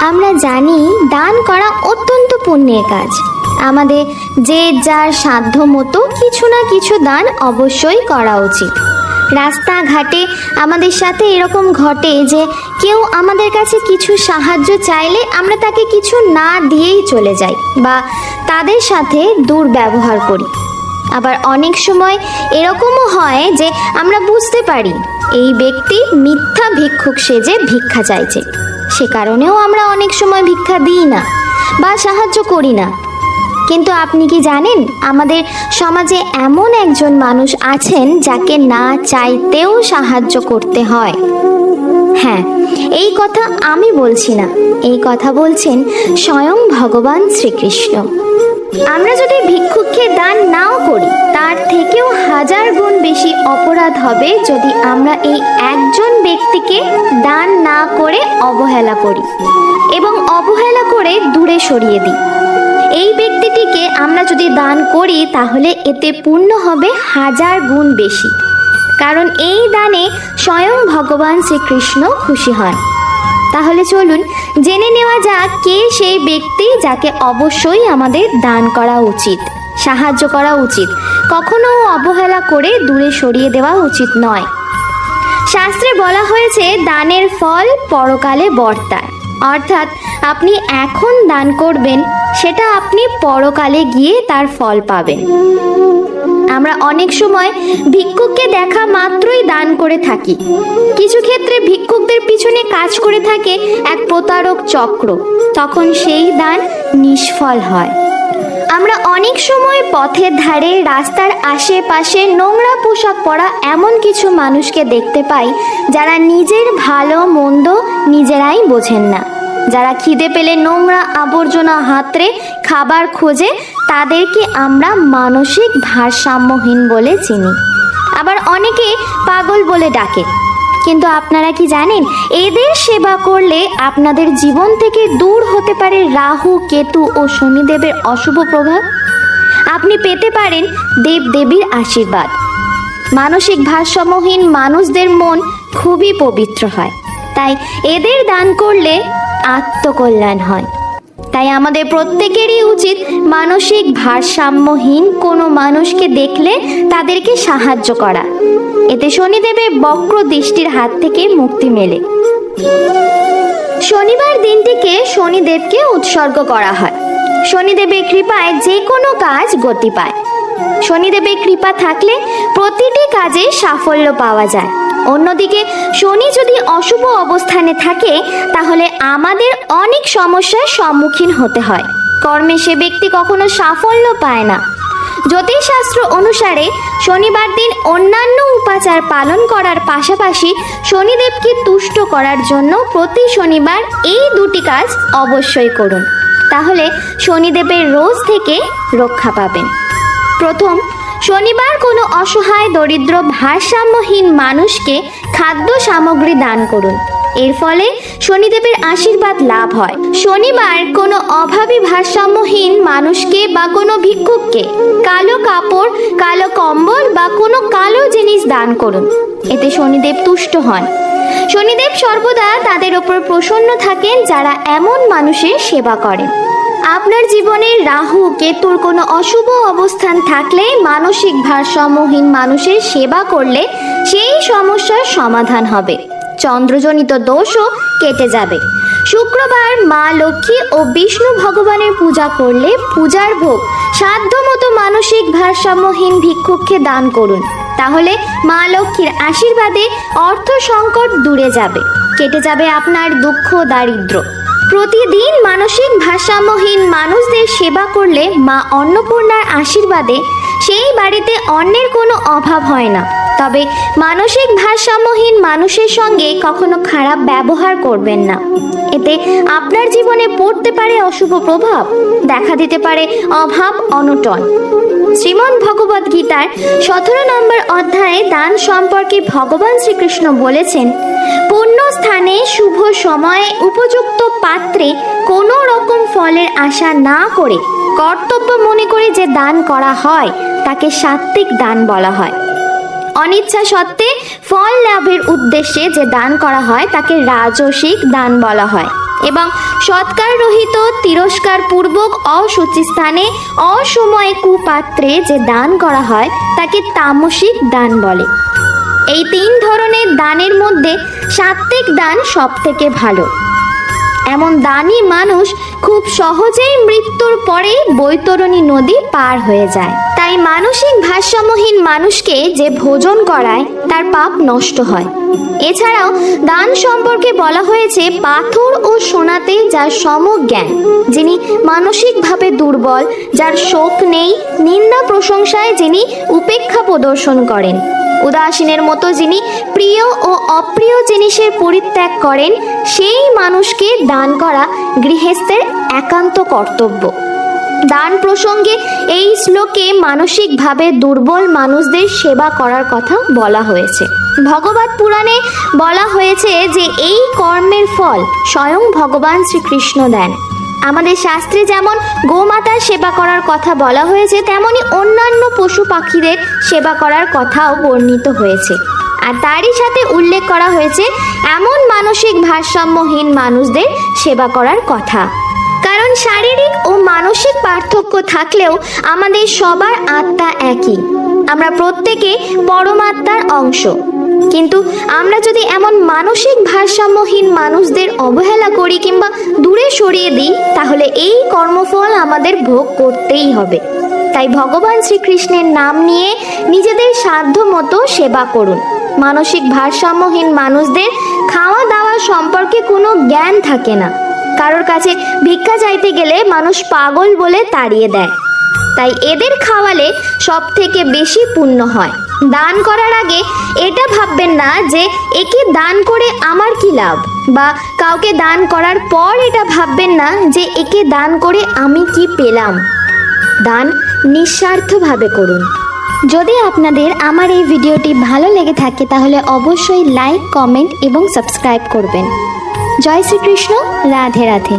আমরা জানি দান করা অত্যন্ত পুণ্যের কাজ। আমাদের যে যার সাধ্য মতো কিছু না কিছু দান অবশ্যই করা উচিত। রাস্তাঘাটে আমাদের সাথে এরকম ঘটে যে কেউ আমাদের কাছে কিছু সাহায্য চাইলে আমরা তাকে কিছু না দিয়েই চলে যাই বা তাদের সাথে দুর্ব্যবহার করি। আবার অনেক সময় এরকমও হয় যে আমরা বুঝতে পারি এই ব্যক্তি মিথ্যা ভিক্ষুক সেজে ভিক্ষা চাইছে, সে কারণেও আমরা অনেক সময় ভিক্ষা দিই না বা সাহায্য করি না। কিন্তু আপনি কি জানেন আমাদের সমাজে এমন একজন মানুষ আছেন যাকে না চাইতেও সাহায্য করতে হয়? হ্যাঁ, এই কথা আমি বলছি না, এই কথা বলছেন স্বয়ং ভগবান শ্রীকৃষ্ণ। আমরা যদি ভিক্ষুককে দান নাও করি তার থেকেও 1000 গুণ বেশি অপরাধ হবে যদি আমরা এই একজন ব্যক্তিকে দান না করে অবহেলা করি এবং অবহেলা করে দূরে সরিয়ে দিই। এই ব্যক্তিটিকে আমরা যদি দান করি তাহলে এতে পুণ্য হবে 1000 গুণ বেশি, কারণ এই দানে স্বয়ং ভগবান শ্রীকৃষ্ণ খুশি হন। তাহলে চলুন জেনে নেওয়া যাক কে সেই ব্যক্তি যাকে অবশ্যই আমাদের দান করা উচিত, সাহায্য করা উচিত, কখনো অবহেলা করে দূরে সরিয়ে দেওয়া উচিত নয়। শাস্ত্রে বলা হয়েছে দানের ফল পরকালে বর্তায়, অর্থাৎ আপনি এখন দান করবেন সেটা আপনি পরকালে গিয়ে তার ফল পাবেন। আমরা অনেক সময় ভিক্ষুককে দেখা মাত্রই দান করে থাকি। কিছু ক্ষেত্রে ভিক্ষুকদের পিছনে কাজ করে থাকে এক প্রতারক চক্র, তখন সেই দান নিষ্ফল হয়। আমরা অনেক সময় পথের ধারে, রাস্তার আশেপাশে নোংরা পোশাক পরা এমন কিছু মানুষকে দেখতে পাই যারা নিজের ভালো মন্দ নিজেরাই বোঝেন না, যারা খিদে পেলে নোংরা আবর্জনা হাতড়ে খাবার খোঁজে, তাদেরকে আমরা মানসিক ভারসাম্যহীন বলে চিনি। আবার অনেকে পাগল বলে ডাকে। কিন্তু আপনারা কি জানেন এদের সেবা করলে আপনাদের জীবন থেকে দূর হতে পারে রাহু, কেতু ও শনিদেবের অশুভ প্রভাব? আপনি পেতে পারেন দেবদেবীর আশীর্বাদ। মানসিক ভারসাম্যহীন মানুষদের মন খুবই পবিত্র হয়, তাই এদের দান করলে আত্মকল্যাণ হয়। তাই আমাদের প্রত্যেকেরই উচিত মানসিক ভারসাম্যহীন কোনো মানুষকে দেখলে তাদেরকে সাহায্য করা। এতে শনিদেবের বক্র দৃষ্টির হাত থেকে মুক্তি মেলে। শনিবার দিনটিকে শনিদেবকে উৎসর্গ করা হয়। শনিদেবের কৃপায় যে কোনো কাজ গতি পায়। শনিদেবের কৃপা থাকলে প্রতিটি কাজে সাফল্য পাওয়া যায়। অন্যদিকে শনি যদি অশুভ অবস্থানে থাকে তাহলে আমাদের অনেক সমস্যার সম্মুখীন হতে হয়। কর্মে সে ব্যক্তি কখনো সাফল্য পায় না। জ্যোতিষশাস্ত্র অনুসারে শনিবার দিন অন্যান্য উপাচার পালন করার পাশাপাশি শনিদেবকে তুষ্ট করার জন্য প্রতি শনিবার এই দুটি কাজ অবশ্যই করুন, তাহলে শনিদেবের রোজ থেকে রক্ষা পাবেন। প্রথম, শনিবার কোনো অসহায়, দরিদ্র, ভারসাম্যহীন মানুষকে খাদ্য সামগ্রী দান করুন। এর ফলে শনিদেবের আশীর্বাদ লাভ হয়। শনিবার কোনো অভাবী, ভারসাম্যহীন মানুষকে বা কোনো ভিক্ষুককে কালো কাপড়, কালো কম্বল বা কোনো কালো জিনিস দান করুন। এতে শনিদেব তুষ্ট হন। শনিদেব সর্বদা তাদের ওপর প্রসন্ন থাকেন যারা এমন মানুষের সেবা করেন। আপনার জীবনে রাহু, কেতুর কোনো অশুভ অবস্থান থাকলে মানসিক ভারসাম্যহীন মানুষের সেবা করলে সেই সমস্যার সমাধান হবে। চন্দ্রজনিত দোষও কেটে যাবে। শুক্রবার মা লক্ষ্মী ও বিষ্ণু ভগবানের পূজা করলে পূজার ভোগ সাধ্যমতো মানসিক ভারসাম্যহীন ভিক্ষুককে দান করুন, তাহলে মা লক্ষ্মীর আশীর্বাদে অর্থ সংকট দূরে যাবে, কেটে যাবে আপনার দুঃখ, দারিদ্র্য। প্রতিদিন মানসিক ভারসাম্যহীন মানুষদের সেবা করলে মা অন্নপূর্ণার আশীর্বাদে সেই বাড়িতে অন্নের কোনো অভাব হয় না। তবে মানসিক ভারসাম্যহীন মানুষের সঙ্গে কখনো খারাপ ব্যবহার করবেন না। এতে আপনার জীবনে পড়তে পারে অশুভ প্রভাব, দেখা দিতে পারে অভাব, অনটন। শ্রীমদ্ ভগবদ্ গীতার 17 নম্বর অধ্যায়ে দান সম্পর্কে ভগবান শ্রীকৃষ্ণ বলেছেন, পুণ্য স্থানে, শুভ সময়ে, উপযুক্ত পাত্রে কোনো রকম ফলের আশা না করে কর্তব্য মনে করে যে দান করা হয় তাকে সাত্ত্বিক দান বলা হয়। অনিচ্ছা সত্ত্বে ফল লাভের উদ্দেশ্যে যে দান করা হয় তাকে রাজসিক দান বলা হয় এবং সৎকার রহিত তিরস্কার পূর্বক অশুচি স্থানে অসময়ে কুপাত্রে যে দান করা হয় তাকে তামসিক দান বলে। এই 3 ধরনের দানের মধ্যে সাত্ত্বিক দান সবথেকে ভালো। এমন দানি মানুষ খুব সহজেই মৃত্যুর পরে বৈতরণী নদী পার হয়ে যায়। তাই মানসিক ভারসাম্যহীন মানুষকে যে ভোজন করায় তার পাপ নষ্ট হয়। এছাড়াও দান সম্পর্কে বলা হয়েছে পাথর ও সোনাতে যার সমজ্ঞান, যিনি মানসিকভাবে দুর্বল, যার শোক নেই, নিন্দা প্রশংসায় যিনি উপেক্ষা প্রদর্শন করেন, উদাসীনের মতো যিনি প্রিয় ও অপ্রিয় জিনিসের পরিত্যাগ করেন, সেই মানুষকে দান করা গৃহস্থের একান্ত কর্তব্য। দান প্রসঙ্গে এই শ্লোকে মানসিকভাবে দুর্বল মানুষদের সেবা করার কথা বলা হয়েছে। ভগবত পুরাণে বলা হয়েছে যে এই কর্মের ফল স্বয়ং ভগবান শ্রীকৃষ্ণ দেন। আমাদের শাস্ত্রে যেমন গোমাতার সেবা করার কথা বলা হয়েছে, তেমনি অন্যান্য পশু পাখিদের সেবা করার কথাও বর্ণিত হয়েছে। আর তারই সাথে উল্লেখ করা হয়েছে এমন মানসিক ভারসাম্যহীন মানুষদের সেবা করার কথা। কারণ শারীরিক ও মানসিক পার্থক্য থাকলেও আমাদের সবার আত্মা একই, আমরা প্রত্যেকে পরমাত্মার অংশ। কিন্তু আমরা যদি এমন মানসিক ভারসাম্যহীন মানুষদের অবহেলা করি কিংবা দূরে সরিয়ে দিই, তাহলে এই কর্মফল আমাদের ভোগ করতেই হবে। তাই ভগবান শ্রীকৃষ্ণের নাম নিয়ে নিজেদের সাধ্য মতো সেবা করুন। মানসিক ভারসাম্যহীন মানুষদের খাওয়া দাওয়া সম্পর্কে কোনো জ্ঞান থাকে না। কারোর কাছে ভিক্ষা চাইতে গেলে মানুষ পাগল বলে তাড়িয়ে দেয়। তাই এদের খাওয়ালে সব থেকে বেশি পুণ্য হয়। দান করার আগে এটা ভাববেন না যে একে দান করে আমার কি লাভ, বা কাউকে দান করার পর এটা ভাববেন না যে একে দান করে আমি কি পেলাম। দান নিঃস্বার্থভাবে করুন। যদি আপনাদের আমার এই ভিডিওটি ভালো লেগে থাকে তাহলে অবশ্যই লাইক, কমেন্ট এবং সাবস্ক্রাইব করবেন। জয় শ্রীকৃষ্ণ। রাধে রাধে।